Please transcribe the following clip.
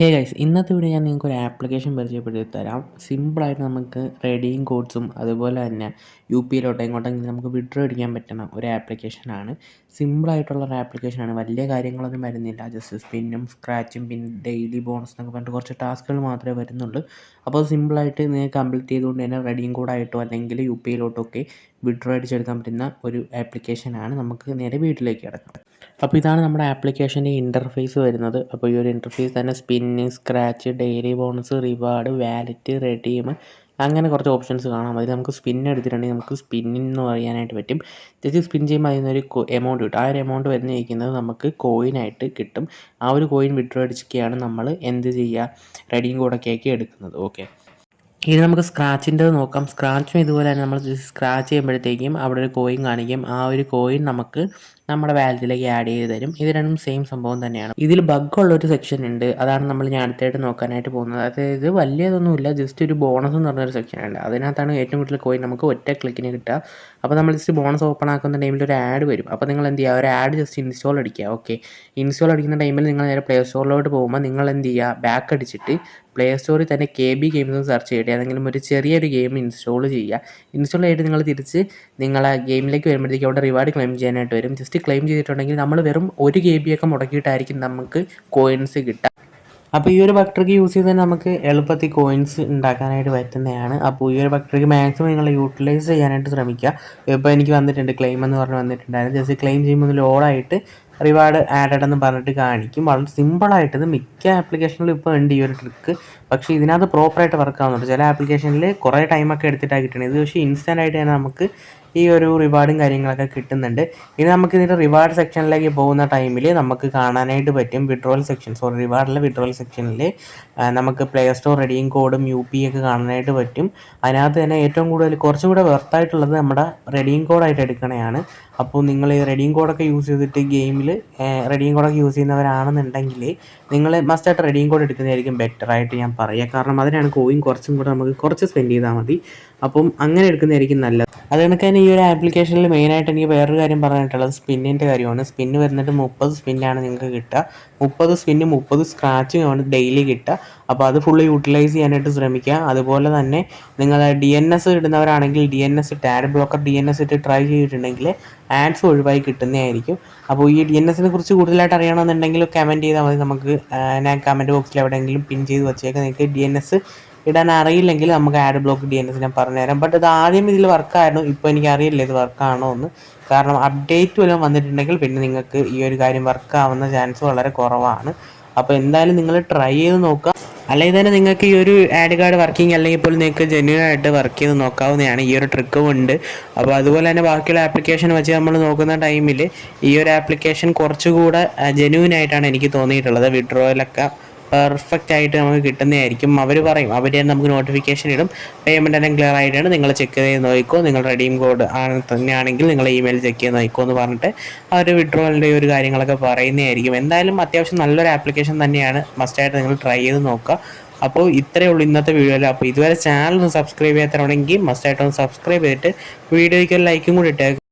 Guys ഇന്നത്തെ video ഞാൻ നിങ്ങൾക്ക് ഒരു ആപ്ലിക്കേഷൻ പരിചയപ്പെടുത്തി തരാം. സിമ്പിളായിട്ട് നമുക്ക് റെഡീം കോഡ്സും അതുപോലെ തന്നെ യു പിയിലോട്ടോ ഇങ്ങോട്ടെങ്കിലും നമുക്ക് വിഡ്രോ അടിക്കാൻ പറ്റുന്ന ഒരു ആപ്ലിക്കേഷനാണ്. സിമ്പിളായിട്ടുള്ള ഒരു ആപ്ലിക്കേഷനാണ്. വലിയ കാര്യങ്ങളൊന്നും വരുന്നില്ല. ജസ്റ്റ് സ്പിന്നും സ്ക്രാച്ചും പിന്നെ ഡെയിലി ബോണസ് എന്നൊക്കെ പറഞ്ഞിട്ട് കുറച്ച് ടാസ്കുകൾ മാത്രമേ വരുന്നുള്ളൂ. അപ്പോൾ സിമ്പിളായിട്ട് നിങ്ങൾക്ക് കംപ്ലീറ്റ് ചെയ്തുകൊണ്ട് തന്നെ റെഡീം കോഡായിട്ടോ അല്ലെങ്കിൽ യു പിയിലോട്ടോ ഒക്കെ വിഡ്രോ അടിച്ചെടുക്കാൻ പറ്റുന്ന ഒരു ആപ്ലിക്കേഷനാണ്. നമുക്ക് നേരെ വീട്ടിലേക്ക് കിടക്കാം. അപ്പോൾ ഇതാണ് നമ്മുടെ ആപ്ലിക്കേഷൻ്റെ ഇൻ്റർഫേസ് വരുന്നത്. അപ്പോൾ ഈ ഒരു ഇൻ്റർഫേസ് തന്നെ spin, scratch, daily bonus, reward, wallet, redeem അങ്ങനെ കുറച്ച് ഓപ്ഷൻസ് കാണാം. അതിൽ നമുക്ക് സ്പിൻ എടുത്തിട്ടുണ്ടെങ്കിൽ നമുക്ക് സ്പിന്നെന്ന് പറയാനായിട്ട് പറ്റും. ജസ്റ്റ് സ്പിൻ ചെയ്യുമ്പോൾ അതിൽ നിന്നൊരു എമൗണ്ട് കിട്ടും. ആ ഒരു എമൗണ്ട് വരുന്നിരിക്കുന്നത് നമുക്ക് കോയിനായിട്ട് കിട്ടും. ആ ഒരു കോയിൻ വിഡ്രോ അടിച്ചൊക്കെയാണ് നമ്മൾ എന്ത് ചെയ്യുക, റെഡീം കോഡൊക്കെ ആക്കി എടുക്കുന്നത്. ഓക്കെ, ഇത് നമുക്ക് സ്ക്രാച്ചിൻ്റെത് നോക്കാം. സ്ക്രാച്ചും ഇതുപോലെ തന്നെ നമ്മൾ സ്ക്രാച്ച് ചെയ്യുമ്പോഴത്തേക്കും അവിടെ ഒരു കോയിൻ കാണിക്കും. ആ ഒരു കോയിൻ നമുക്ക് നമ്മുടെ വാലറ്റിലേക്ക് ആഡ് ചെയ്ത് തരും. ഇത് രണ്ടും സെയിം സംഭവം തന്നെയാണ്. ഇതിൽ ബഗ്ഗുള്ളൊരു സെക്ഷൻ ഉണ്ട്. അതാണ് ഞാൻ അടുത്തായിട്ട് നോക്കാനായിട്ട് പോകുന്നത്. അതായത് വലിയതൊന്നുമില്ല, ജസ്റ്റ് ഒരു ബോണസ് എന്ന് പറഞ്ഞൊരു സെക്ഷനുണ്ട്. അതിനകത്താണ് ഏറ്റവും കൂടുതൽ കോയിൻ നമുക്ക് ഒറ്റ ക്ലിക്കിന് കിട്ടുക. അപ്പോൾ നമ്മൾ ജസ്റ്റ് ബോണസ് ഓപ്പൺ ആക്കുന്ന ടൈമിൽ ഒരു ആഡ് വരും. അപ്പോൾ നിങ്ങൾ എന്ത് ചെയ്യുക, ഒരു ആഡ് ജസ്റ്റ് ഇൻസ്റ്റാൾ അടിക്കുക. ഓക്കെ, ഇൻസ്റ്റാൾ അടിക്കുന്ന ടൈമിൽ നിങ്ങൾ നേരെ പ്ലേ സ്റ്റോറിലോട്ട് പോകുമ്പോൾ നിങ്ങൾ എന്ത് ചെയ്യുക, ബാക്ക് അടിച്ചിട്ട് പ്ലേ സ്റ്റോറിൽ തന്നെ KB ഗെയിംസ് എന്ന് സെർച്ച് ചെയ്തിട്ട് ഏതെങ്കിലും ഒരു ചെറിയൊരു ഗെയിം ഇൻസ്റ്റാൾ ചെയ്യുക. ഇൻസ്റ്റാൾ ചെയ്തിട്ട് നിങ്ങൾ തിരിച്ച് നിങ്ങളെ ഗെയിമിലേക്ക് വരുമ്പോഴത്തേക്കും അവിടെ റിവാർഡ് ക്ലെയിം ചെയ്യാനായിട്ട് വരും. ജസ്റ്റ് ക്ലെയിം ചെയ്തിട്ടുണ്ടെങ്കിൽ നമ്മൾ വെറും 1 KB ഒക്കെ മുടക്കിയിട്ടായിരിക്കും നമുക്ക് കോയിൻസ് കിട്ടുക. അപ്പോൾ ഈ ഒരു ബഗ് ട്രിക്ക് യൂസ് ചെയ്ത് തന്നെ നമുക്ക് എളുപ്പത്തിൽ കോയിൻസ് ഉണ്ടാക്കാനായിട്ട് പറ്റുന്നതാണ്. അപ്പോൾ ഈ ഒരു ബഗ് ട്രിക്ക് മാക്സിമം നിങ്ങൾ യൂട്ടിലൈസ് ചെയ്യാനായിട്ട് ശ്രമിക്കുക. ഇപ്പോൾ എനിക്ക് വന്നിട്ടുണ്ട്, ക്ലെയിം എന്ന് പറഞ്ഞ് വന്നിട്ടുണ്ടായിരുന്നു. ജസ്റ്റ് ക്ലെയിം ചെയ്യുമ്പോൾ ലോഡായിട്ട് റിവാർഡ് ആഡഡ് എന്ന് പറഞ്ഞിട്ട് കാണിക്കും. വളരെ സിമ്പിളായിട്ട് ഇത് മിക്ക ആപ്ലിക്കേഷനിലും ഇപ്പോൾ ഉണ്ട് ഈ ഒരു ട്രിക്ക്. പക്ഷേ ഇതിനകത്ത് പ്രോപ്പറായിട്ട് വർക്ക് ആവുന്നുണ്ട്. ചില ആപ്ലിക്കേഷനിൽ കുറേ ടൈമൊക്കെ എടുത്തിട്ടാണ് കിട്ടുന്നത്. ഇത് പക്ഷേ ഇൻസ്റ്റൻ്റ് ആയിട്ട് തന്നെ നമുക്ക് ഈ ഒരു റിവാർഡും കാര്യങ്ങളൊക്കെ കിട്ടുന്നുണ്ട്. ഇനി നമുക്ക് ഇതിൻ്റെ റിവാർഡ് സെക്ഷനിലേക്ക് പോകുന്ന ടൈമിൽ നമുക്ക് കാണാനായിട്ട് പറ്റും. റിവാർഡിലെ വിഡ്രോവൽ സെക്ഷനിൽ നമുക്ക് പ്ലേ സ്റ്റോർ റെഡീം കോഡും UP ഒക്കെ കാണാനായിട്ട് പറ്റും. അതിനകത്ത് തന്നെ ഏറ്റവും കൂടുതൽ കുറച്ചും കൂടെ വെർത്തായിട്ടുള്ളത് നമ്മുടെ റെഡീം കോഡായിട്ട് എടുക്കണതാണ്. അപ്പോൾ നിങ്ങൾ ഈ റെഡീം കോഡൊക്കെ യൂസ് ചെയ്തിട്ട് ഗെയിമിൽ റെഡീം കോഡൊക്കെ യൂസ് ചെയ്യുന്നവരാണെന്നുണ്ടെങ്കിൽ നിങ്ങൾ മസ്റ്റായിട്ട് റെഡീം കോഡ് എടുക്കുന്നതായിരിക്കും ബെറ്ററായിട്ട് ഞാൻ പറയുക. കാരണം അതിനാണ് കോയിൻ കുറച്ചും കൂടെ നമുക്ക് കുറച്ച് സ്പെൻഡ് ചെയ്താൽ മതി. അപ്പം അങ്ങനെ എടുക്കുന്നതായിരിക്കും നല്ലത്. അത് കണക്ക് തന്നെ ഈ ഒരു ആപ്ലിക്കേഷനിൽ മെയിനായിട്ട് എനിക്ക് വേറൊരു കാര്യം പറയാനായിട്ടുള്ളത് സ്പിന്നിൻ്റെ കാര്യമാണ്. സ്പിന്ന് വരുന്നിട്ട് 30 സ്പിന്നാണ് നിങ്ങൾക്ക് കിട്ടുക. 30 സ്പിന്നും 30 സ്ക്രാച്ചുമാണ് ഡെയിലി കിട്ടുക. അപ്പോൾ അത് ഫുള്ള് യൂട്ടിലൈസ് ചെയ്യാനായിട്ട് ശ്രമിക്കുക. അതുപോലെ തന്നെ നിങ്ങൾ DNS ഇടുന്നവരാണെങ്കിൽ DNS ഇട്ട് ആഡ് ബ്ലോക്കർ DNS ഇട്ട് ട്രൈ ചെയ്തിട്ടുണ്ടെങ്കിൽ ആഡ്സ് ഒഴിവായി കിട്ടുന്നതായിരിക്കും. അപ്പോൾ ഈ DNSനെ കുറിച്ച് കൂടുതലായിട്ട് അറിയണമെന്നുണ്ടെങ്കിൽ കമൻറ്റ് ചെയ്താൽ മതി. നമുക്ക് ഞാൻ കമൻറ്റ് ബോക്സിൽ എവിടെയെങ്കിലും പിൻ ചെയ്ത് വെച്ചേക്കാം. നിങ്ങൾക്ക് DNS ഇടാൻ അറിയില്ലെങ്കിൽ നമുക്ക് ആഡ് ബ്ലോക്ക് DNS ഞാൻ പറഞ്ഞുതരാം. ബട്ട് ഇത് ആദ്യം ഇതിൽ വർക്കായിരുന്നു. ഇപ്പോൾ എനിക്കറിയില്ല ഇത് വർക്കാണോ എന്ന്. കാരണം അപ്ഡേറ്റ് വല്ലതും വന്നിട്ടുണ്ടെങ്കിൽ പിന്നെ നിങ്ങൾക്ക് ഈ ഒരു കാര്യം വർക്കാവുന്ന ചാൻസ് വളരെ കുറവാണ്. അപ്പോൾ എന്തായാലും നിങ്ങൾ ട്രൈ ചെയ്ത് നോക്കുക. അല്ലെങ്കിൽ തന്നെ നിങ്ങൾക്ക് ഈ ഒരു ആഡ് കാർഡ് വർക്കിംഗ് അല്ലെങ്കിൽ പോലും നിങ്ങൾക്ക് ജെന്യൂൻ ആയിട്ട് വർക്ക് ചെയ്ത് നോക്കാവുന്നതാണ് ഈ ഒരു ട്രിക്ക് കൊണ്ട്. അപ്പോൾ അതുപോലെ തന്നെ ബാക്കിയുള്ള ആപ്ലിക്കേഷൻ വെച്ച് നമ്മൾ നോക്കുന്ന ടൈമിൽ ഈ ഒരു ആപ്ലിക്കേഷൻ കുറച്ചുകൂടെ ജെന്യൂൻ ആയിട്ടാണ് എനിക്ക് തോന്നിയിട്ടുള്ളത്. വിഡ്രോയിലൊക്കെ പെർഫെക്റ്റ് ആയിട്ട് നമുക്ക് കിട്ടുന്നതായിരിക്കും. അവർ പറയും, അവർ നമുക്ക് നോട്ടിഫിക്കേഷൻ ഇടും, പേയ്മെൻ്റ് എല്ലാം ക്ലിയർ ആയിട്ടാണ്, നിങ്ങൾ ചെക്ക് ചെയ്ത് നോക്കിക്കോ, നിങ്ങൾ റെഡീം കോഡ് തന്നെയാണെങ്കിൽ നിങ്ങൾ ഇമെയിൽ ചെക്ക് ചെയ്ത് നോക്കിക്കോ എന്ന് പറഞ്ഞിട്ട് അവർ വിഡ്രോവലിൻ്റെ ഒരു കാര്യങ്ങളൊക്കെ പറയുന്നതായിരിക്കും. എന്തായാലും അത്യാവശ്യം നല്ലൊരു ആപ്ലിക്കേഷൻ തന്നെയാണ്. മസ്റ്റായിട്ട് നിങ്ങൾ ട്രൈ ചെയ്ത് നോക്കുക. അപ്പോൾ ഇത്രയേ ഉള്ളൂ ഇന്നത്തെ വീഡിയോയിൽ. അപ്പോൾ ഇതുവരെ ചാനൽ ഒന്ന് സബ്സ്ക്രൈബ് ചെയ്യാത്തവരാണെങ്കിൽ മസ്റ്റായിട്ടൊന്ന് സബ്സ്ക്രൈബ് ചെയ്തിട്ട് വീഡിയോയ്ക്ക് ഒരു ലൈക്കും കൂടി ഇട്ടേക്കുക.